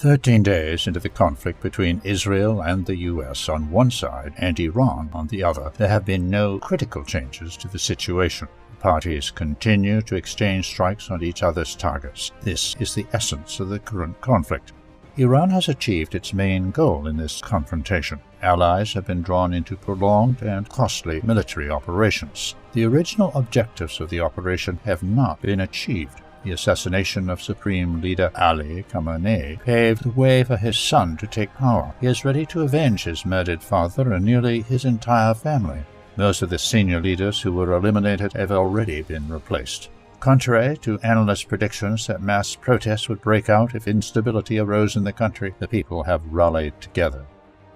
13 days into the conflict between Israel and the US on one side and Iran on the other, there have been no critical changes to the situation. The parties continue to exchange strikes on each other's targets. This is the essence of the current conflict. Iran has achieved its main goal in this confrontation. Allies have been drawn into prolonged and costly military operations. The original objectives of the operation have not been achieved. The assassination of Supreme Leader Ali Khamenei paved the way for his son to take power. He is ready to avenge his murdered father and nearly his entire family. Most of the senior leaders who were eliminated have already been replaced. Contrary to analyst predictions that mass protests would break out if instability arose in the country, the people have rallied together.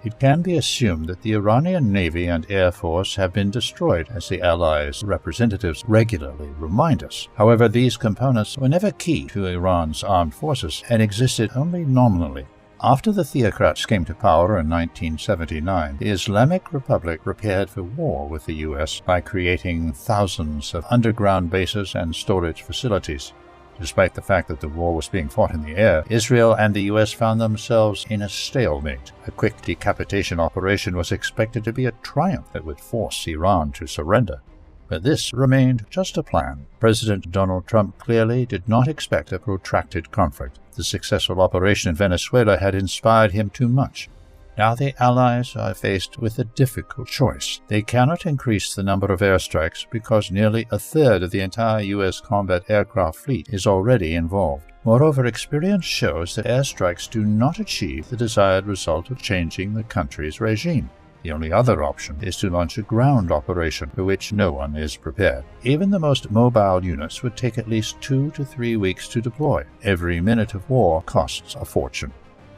It can be assumed that the Iranian Navy and Air Force have been destroyed, as the Allies' representatives regularly remind us. However, these components were never key to Iran's armed forces and existed only nominally. After the theocrats came to power in 1979, the Islamic Republic prepared for war with the US by creating thousands of underground bases and storage facilities. Despite the fact that the war was being fought in the air, Israel and the US found themselves in a stalemate. A quick decapitation operation was expected to be a triumph that would force Iran to surrender. But this remained just a plan. President Donald Trump clearly did not expect a protracted conflict. The successful operation in Venezuela had inspired him too much. Now the Allies are faced with a difficult choice. They cannot increase the number of airstrikes because nearly a third of the entire U.S. combat aircraft fleet is already involved. Moreover, experience shows that airstrikes do not achieve the desired result of changing the country's regime. The only other option is to launch a ground operation for which no one is prepared. Even the most mobile units would take at least 2 to 3 weeks to deploy. Every minute of war costs a fortune.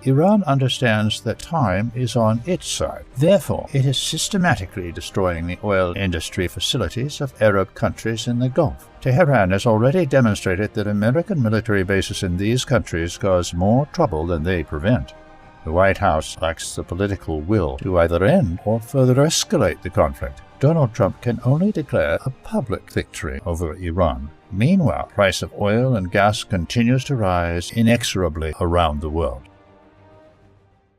Iran understands that time is on its side. Therefore, it is systematically destroying the oil industry facilities of Arab countries in the Gulf. Tehran has already demonstrated that American military bases in these countries cause more trouble than they prevent. The White House lacks the political will to either end or further escalate the conflict. Donald Trump can only declare a public victory over Iran. Meanwhile, the price of oil and gas continues to rise inexorably around the world.